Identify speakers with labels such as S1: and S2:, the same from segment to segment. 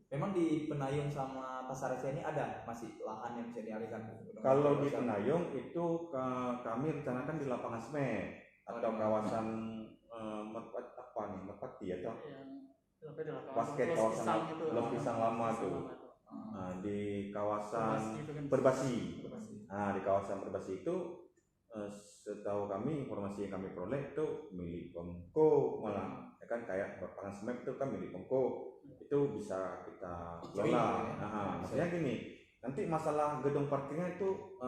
S1: Memang di Penayung sama Pasar Asia ini ada masih lahan yang bisa dialihkan?
S2: Kalau di Penayung itu kami rencanakan di lapangan semen atau kawasan apa nih, Merpati atau basket, kawasan Blok Pisang lama tuh. Nah, di kawasan Perbasi. Nah, di kawasan Perbasi itu setahu kami, informasi yang kami peroleh itu milik Pemko malah, ya kan, kayak lapangan semen itu kan milik Pemko, itu bisa kita kelola. Nah, maksudnya gini, nanti masalah gedung parkirnya itu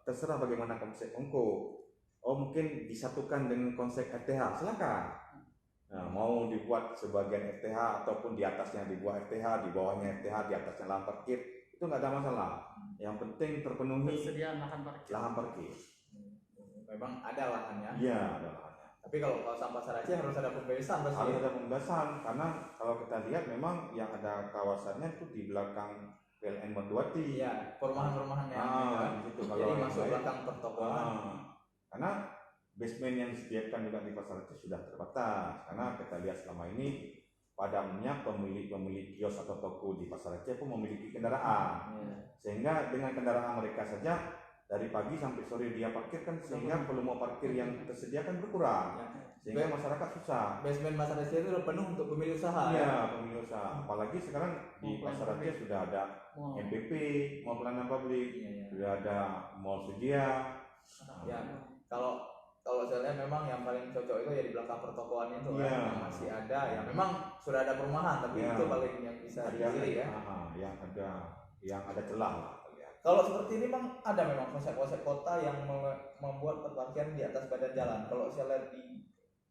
S2: terserah bagaimana konsep Pemko. Oh, mungkin disatukan dengan konsep RTH, silakan. Nah, mau dibuat sebagian RTH ataupun di atasnya dibuat RTH, di bawahnya RTH, di atasnya lahan parkir, itu nggak ada masalah. Yang penting terpenuhi
S3: persediaan lahan parkir.
S1: Memang ada lahannya.
S2: Iya, ada lahannya.
S1: Tapi kalau kawasan Pasar Aceh harus ada pembebasan pasti.
S2: Harus ada pembebasan, karena kalau kita lihat memang yang ada kawasannya itu di belakang PLN Merduati.
S1: Iya, perumahan-perumahan yang
S2: gitu.
S1: Jadi masuk belakang pertokoan.
S2: Karena basement yang disediakan juga di Pasar Aceh sudah terbatas, karena kita lihat selama ini pada umumnya pemilik kios atau toko di Pasar Aceh pun memiliki kendaraan, sehingga dengan kendaraan mereka saja dari pagi sampai sore dia parkirkan, sehingga volume parkir yang tersediakan berkurang, sehingga masyarakat susah.
S1: Basement Pasar Aceh itu udah penuh untuk pemilik usaha.
S2: Iya, pemilik usaha. Apalagi sekarang di Pasar Aceh sudah ada MPP, mall pelayanan publik, sudah ada mall Sedia.
S1: Ya, kalau saya lihat memang yang paling cocok itu ya di belakang pertokoannya itu yang masih ada, ya memang sudah ada perumahan, tapi itu paling yang bisa dipilih ya.
S2: Yang ada celah lah.
S1: Kalau seperti ini memang ada memang konsep-konsep kota yang membuat perparkiran di atas badan jalan. Kalau saya lihat di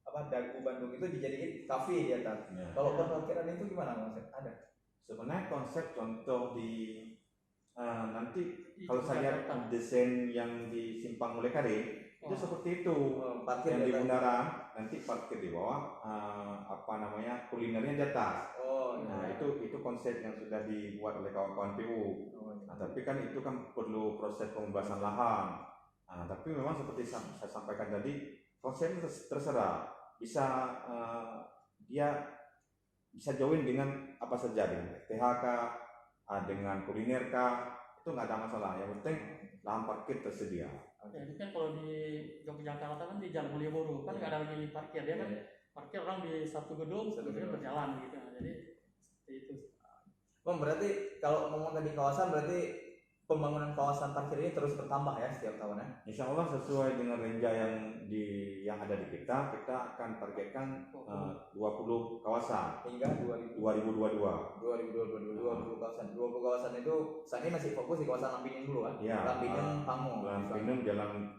S1: Dagu Bandung itu dijadiin kafe di atas. Kalau perparkiran itu gimana konsep? Ada.
S2: Sebenarnya konsep contoh di nanti kalau saya lihat desain yang di Simpang Mulekade itu seperti itu, parkir yang di bundaran, nanti parkir di bawah, kulinernya di atas. Nah, itu konsep yang sudah dibuat oleh kawan-kawan PU. Nah, tapi kan itu kan perlu proses pembebasan lahan. Nah, tapi memang seperti saya sampaikan tadi, konsep terserah, bisa dia bisa join dengan apa saja, dengan THK, dengan kuliner itu nggak ada masalah. Yang penting lahan parkir tersedia.
S3: Ya, itu kan kalau di Yogyakarta kan di Jalan Malioboro kan nggak ada lagi parkir, dia kan parkir orang di satu gedung berjalan gitu. Nah, jadi seperti itu.
S1: Bang, berarti kalau ngomong tadi kawasan, berarti pembangunan kawasan parkir ini terus bertambah ya setiap tahunnya?
S2: Insya Allah sesuai dengan renja yang ada di kita akan targetkan 20 kawasan
S1: hingga
S2: 2022.
S1: 20 kawasan itu saat ini masih fokus di kawasan Lampinang dulu kan?
S2: Ya,
S1: Lampinang, Pangu,
S2: Lampinang, Jalan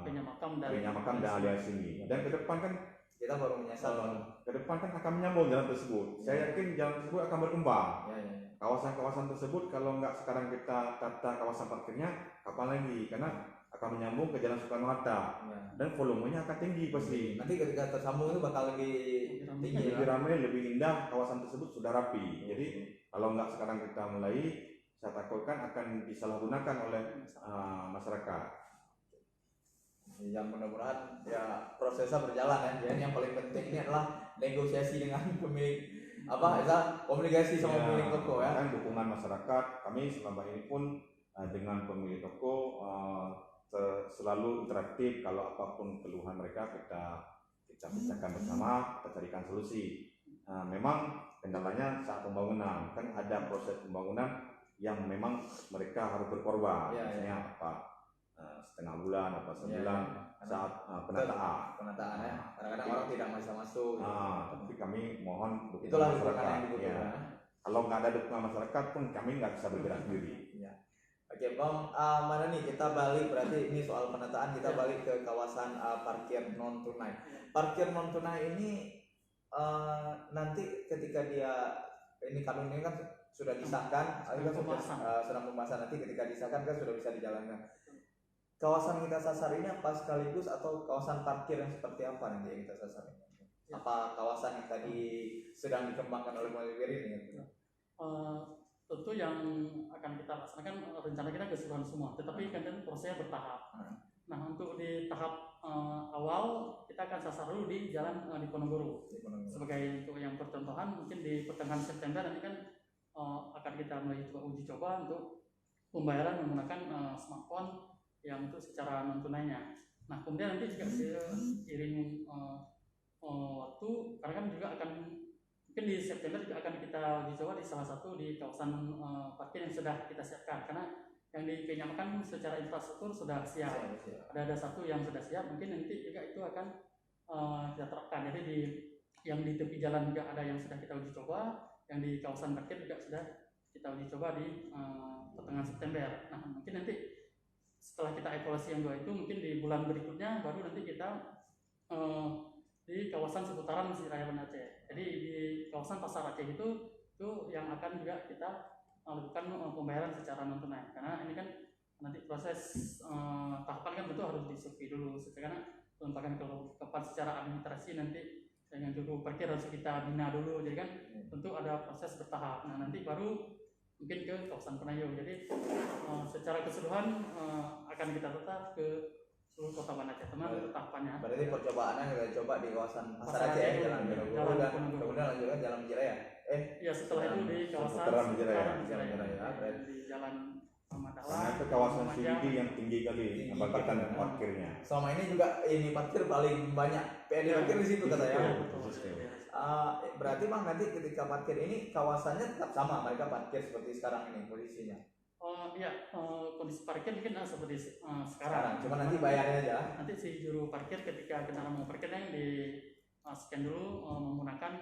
S2: Penyamakam dan alias ini. Dan ke depan kan
S1: kita baru menyasar.
S2: Ke depan kan akan menyambung jalan tersebut. Saya yakin jalan tersebut akan berkembang. Kawasan-kawasan tersebut kalau nggak sekarang kita tata kawasan parkirnya, kapan lagi? Karena akan menyambung ke Jalan Soekarno-Hatta dan volumenya akan tinggi pasti.
S1: Nanti ketika tersambung itu bakal lebih tinggi,
S2: lebih ramai, lebih indah. Kawasan tersebut sudah rapi. Jadi kalau nggak sekarang kita mulai, saya takutkan akan disalahgunakan oleh masyarakat.
S1: Yang mudah-mudahan ya prosesnya berjalan ya. Yang paling penting ini adalah negosiasi dengan pemilik komunikasi sama pemilik toko ya.
S2: Kan dukungan masyarakat, kami selama ini pun dengan pemilik toko selalu interaktif. Kalau apapun keluhan mereka kita pecahkan bersama, kita carikan solusi. Memang kendalanya saat pembangunan, kan ada proses pembangunan yang memang mereka harus berkorban. Misalnya setengah bulan atau sebulan saat
S1: penataan ya. Kadang-kadang orang tidak bisa masuk.
S2: Tapi kami mohon
S1: itulah masyarakat.
S2: Kalau nggak ada dukungan masyarakat pun kami nggak bisa bergerak sendiri.
S1: Oke Bang, mana nih kita balik, berarti ini soal penataan, kita balik ke kawasan parkir non tunai. Parkir non tunai ini nanti ketika ini kanun ini kan sudah disahkan, sedang pembahasan, nanti ketika disahkan kan sudah bisa dijalankan. Kawasan kita sasar ini apa sekaligus atau kawasan parkir yang seperti apa nanti yang kita sasar ini? Apa kawasan yang tadi sedang dikembangkan oleh Malioboro ini?
S3: Tentu yang akan kita laksanakan rencana kita keseluruhan semua, tetapi kan prosesnya bertahap. Nah, untuk di tahap awal kita akan sasar dulu di jalan Diponegoro. Sebagai untuk yang percontohan, mungkin di pertengahan September nanti kan akan kita mulai uji coba untuk pembayaran menggunakan smartphone yang untuk secara non tunainya. Nah kemudian nanti juga seiring waktu, karena kan juga akan mungkin di September juga akan kita uji coba di salah satu di kawasan parkir yang sudah kita siapkan, karena yang dinyamakan secara infrastruktur sudah siap. Ada satu yang sudah siap, mungkin nanti juga itu akan kita terapkan. Jadi yang di tepi jalan juga ada yang sudah kita uji coba, yang di kawasan parkir juga sudah kita uji coba di pertengahan September. Nah mungkin nanti setelah kita evaluasi yang dua itu, mungkin di bulan berikutnya baru nanti kita di kawasan seputaran Masjid Raya Banda Aceh. Jadi di kawasan Pasar Aceh itu yang akan juga kita lakukan pembayaran secara non tunai, karena ini kan nanti proses tahapan kan tentu harus disurvei dulu, karena pelempatan kelengkapan secara administrasi nanti dengan juru parkir harus kita bina dulu, jadi kan tentu ada proses bertahap. Nah nanti baru mungkin ke kawasan Penayo. Jadi secara keseluruhan akan kita tetap ke seluruh kota Banda Aceh, teman tahapannya.
S1: Berarti percobaannya kita coba di kawasan Pasar Aceh, Jalan Penogoro, dan kemudian lanjutkan Jalan Menjiraya.
S3: Ya setelah itu di kawasan
S2: Menjiraya,
S3: di Jalan Madalah.
S2: Karena itu kawasan CBD yang tinggi kali bangkitan parkirnya.
S1: Selama ini juga ini parkir paling banyak PAD parkir di situ katanya. Berarti Bang nanti ketika parkir ini kawasannya tetap sama, mereka parkir seperti sekarang ini posisinya.
S3: Kondisi parkir mungkin seperti sekarang.
S1: Cuma nanti bayarnya aja.
S3: Nanti si juru parkir ketika kendaraan mau parkirnya yang di scan dulu menggunakan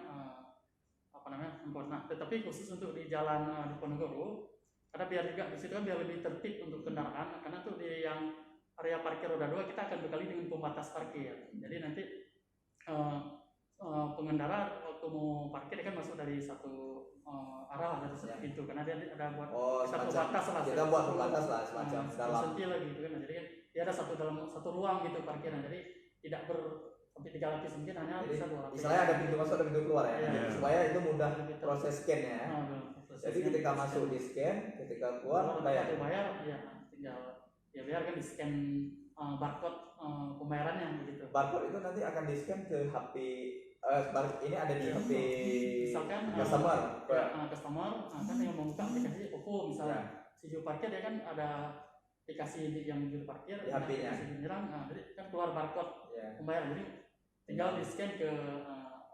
S3: handphone. Nah, tetapi khusus untuk di jalan di Ponorogo, karena biar juga di situ kan biar lebih tertib untuk kendaraan, karena tuh di yang area parkir roda 2 kita akan bekali dengan pembatas parkir. Jadi nanti pengendara waktu mau parkir kan masuk dari satu arah, dari satu pintu, karena dia ada buat pembatas lah.
S1: Kita buat pembatas lah semacam dalam
S3: sentil gitu kan. Jadi kan dia ada dalam satu ruang gitu parkirnya. Jadi tidak sampai 3 lapis, mungkin hanya bisa 2 lapis.
S1: Misalnya ada pintu masuk, ada pintu keluar ya. Supaya itu mudah proses scan-nya ya. Jadi ketika masuk di scan, ketika keluar bayar
S3: ya tinggal ya biarkan di scan barcode pembayarannya begitu.
S1: Barcode itu nanti akan di scan ke HP ini ada di HP
S3: misalkan
S1: customer
S3: kan yang membuka aplikasi OVO misalnya, si juru parkir dia kan ada aplikasi yang juru parkir
S1: di HP-nya,
S3: jadi kan keluar barcode pembayaran, jadi tinggal di scan ke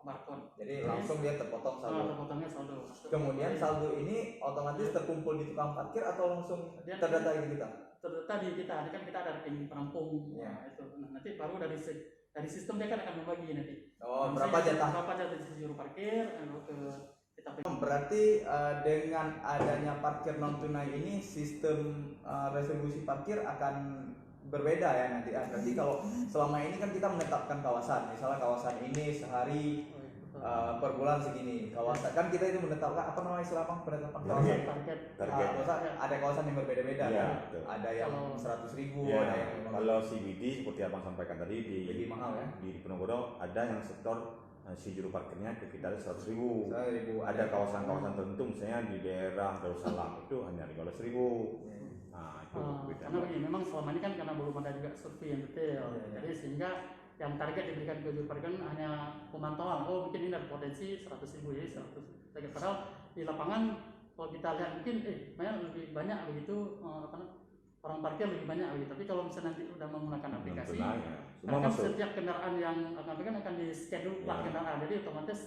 S3: barcode.
S1: Jadi langsung dia terpotong saldo.
S3: Terpotongnya saldo.
S1: Kemudian saldo ini otomatis terkumpul di tukang parkir atau langsung terdata di kita?
S3: Terdata di kita. Ini kan kita ada rekening penampung. Itu. Nah, nanti baru dari sistem dia kan akan membagi nanti.
S1: Berapa jatah
S3: di juru parkir ke kita.
S1: Berarti dengan adanya parkir non tunai ini sistem retribusi parkir akan berbeda ya nanti. Berarti kalau selama ini kan kita menetapkan kawasan, misalnya kawasan ini sehari per bulan segini. Kawasan kan kita itu menetapkan apa namanya istilah penetapan kawasan
S3: target.
S1: Ada kawasan yang berbeda-beda kan. Ada yang 100.000, ada yang
S2: kalau CBD seperti abang sampaikan tadi
S1: lebih mahal ya.
S2: Di Ponorogo ada yang setor si juru parkirnya ke kita 100.000. Ada kawasan-kawasan tertentu misalnya di daerah Darussalam itu hanya 15.000.
S3: Karena begini, memang selama ini kan karena belum ada juga survei yang detail, jadi sehingga yang target diberikan ke juru parkir hanya pemantauan. Mungkin ini ada potensi 100.000 ya, 100 target. Padahal di lapangan kalau kita lihat mungkin lebih banyak begitu, orang parkir lebih banyak begitu. Tapi kalau misalnya nanti sudah menggunakan aplikasi, kan setiap kendaraan yang akan di scan dulu plat kendaraan, jadi otomatis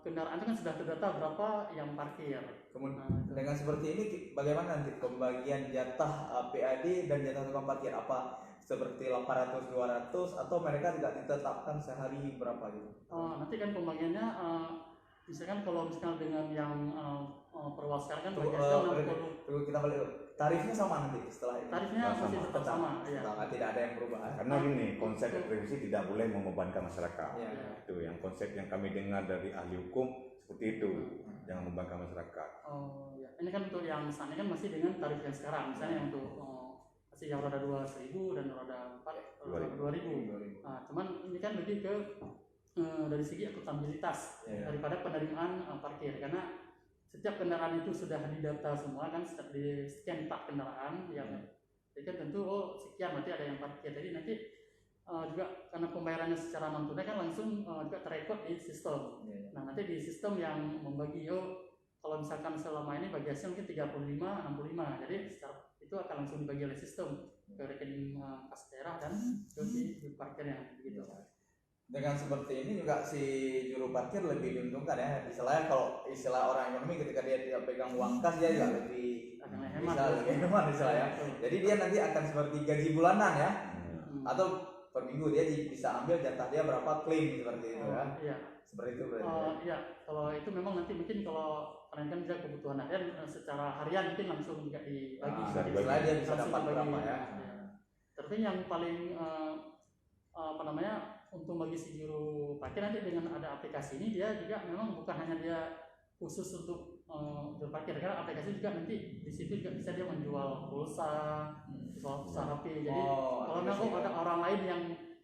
S3: kendaraan itu kan sudah terdata berapa yang parkir.
S1: Kemudian dengan seperti ini bagaimana nanti pembagian jatah PAD dan jatah tukang parkir, apa seperti 800 200 atau mereka tidak ditetapkan sehari berapa gitu?
S3: Nanti kan pembagiannya misalkan kalau misalkan dengan yang perwal sekarang kan
S1: kita balik tarifnya sama nanti setelah ini.
S3: Tarifnya masih tetap sama,
S1: tidak ada yang berubah.
S2: Karena gini, konsep retribusi tidak boleh membebankan masyarakat. Itu yang konsep yang kami dengar dari ahli hukum seperti itu, jangan membebankan masyarakat.
S3: Ini kan untuk yang misalnya kan masih dengan tarif yang sekarang, misalnya untuk masih yang roda 2 1.000 dan roda 4 2.000. Cuman ini kan lebih ke dari segi akuntabilitas daripada penerimaan parkir, karena setiap kendaraan itu sudah didata semua kan, di scan plat kendaraan jadi kan tentu sekian berarti ada yang parkir. Jadi nanti juga karena pembayarannya secara non tunai kan langsung juga terekod di sistem. Nah nanti di sistem yang membagi kalau misalkan selama ini bagi hasil mungkin 35-65, jadi itu akan langsung dibagi oleh sistem ke rekening kas daerah dan ke si juru parkirnya begitu.
S1: Dengan seperti ini juga si juru parkir lebih diuntungkan ya. Istilahnya kalau istilah orang ekonomi ketika dia tidak pegang uang kas dia juga lebih bisa lebih hemat istilahnya. Jadi dia nanti akan seperti gaji bulanan ya, atau per minggu dia bisa ambil jatah dia berapa klaim seperti itu kan.
S3: Iya.
S1: Seperti itu berarti.
S3: Iya, kalau itu memang nanti mungkin kalau kalian kan bisa kebutuhan harian secara harian mungkin langsung juga dibagi.
S1: Setelah dia bisa dapat berapa ya.
S3: Tapi yang paling untuk bagi si juru parkir nanti dengan ada aplikasi ini dia juga memang bukan hanya dia khusus untuk juru parkir, karena aplikasi juga nanti di situ juga bisa dia menjual pulsa, HP. Jadi kalau memang ada orang lain yang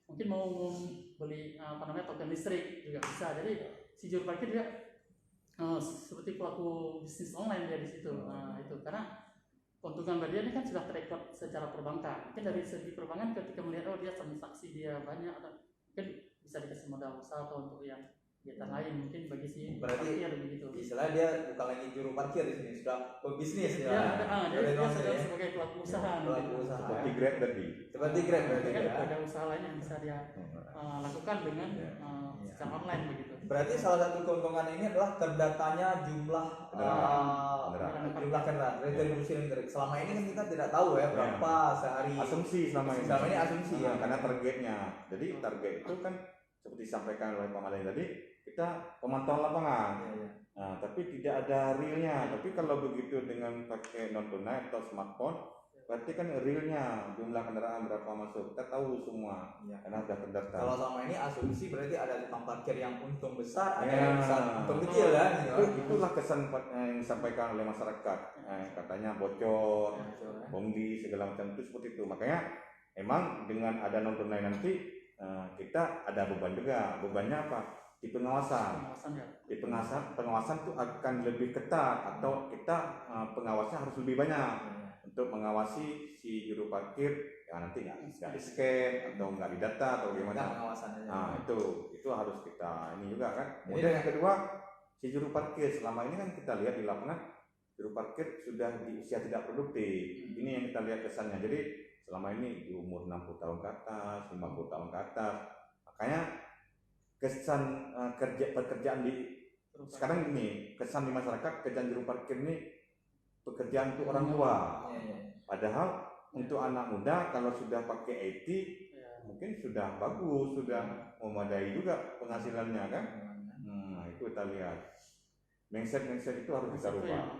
S3: mungkin mau beli token listrik juga bisa. Jadi si juru parkir juga seperti pelaku bisnis online dia di situ. Itu karena keuntungan bagi dia ini kan sudah terekam secara perbankan. Mungkin dari segi perbankan ketika melihat dia transaksi dia banyak, atau mungkin bisa dikasih modal usaha atau untuk yang kegiatan lain, mungkin bagi si parkir begitu.
S1: Istilah dia bukan lagi juru parkir di sini, sudah pebisnis ya.
S3: Dia sudah sebagai pelaku usaha.
S2: Seperti Grab tadi.
S1: Seperti Grab berarti ya.
S3: Ada usaha lain yang bisa dia lakukan dengan secara online begitu.
S1: Berarti salah satu keuntungan ini adalah terdatanya jumlah kendaraan, retribusi listrik. Selama ini kan kita tidak tahu ya berapa sehari.
S2: Asumsi selama ini asumsi
S1: ya,
S2: karena targetnya. Jadi target itu kan seperti disampaikan oleh Pak Malen tadi, kita pemantauan lapangan. Nah, tapi tidak ada realnya. Tapi kalau begitu dengan pakai non tunai atau smartphone, berarti kan realnya jumlah kendaraan berapa masuk, kita tahu semua karena sudah terdaftar.
S1: Kalau selama ini asumsi berarti ada tukang parkir yang untung besar, ada yang untung kecil ya.
S2: Itulah kesan yang disampaikan oleh masyarakat. Katanya bocor, bonggi segala macam itu seperti itu. Makanya emang dengan ada non tunai nanti kita ada beban juga. Bebannya apa? Di pengawasan. Di pengawasan itu akan lebih ketat, atau kita pengawasnya harus lebih banyak untuk mengawasi si juru parkir yang nanti nggak di scan atau nggak didata atau gimana. Nah itu harus kita ini juga kan. Kemudian yang kedua, si juru parkir selama ini kan kita lihat di lapangan juru parkir sudah di usia tidak produktif. Ini yang kita lihat kesannya. Jadi selama ini di umur 60 tahun ke atas, 50 tahun ke atas. Makanya kesan pekerjaan di sekarang ini, kesan di masyarakat kerjaan juru parkir ini pekerjaan untuk orang tua. Padahal untuk anak muda kalau sudah pakai IT mungkin sudah bagus, sudah memadai juga penghasilannya kan. Itu kita lihat. Mindset itu harus kita rubah.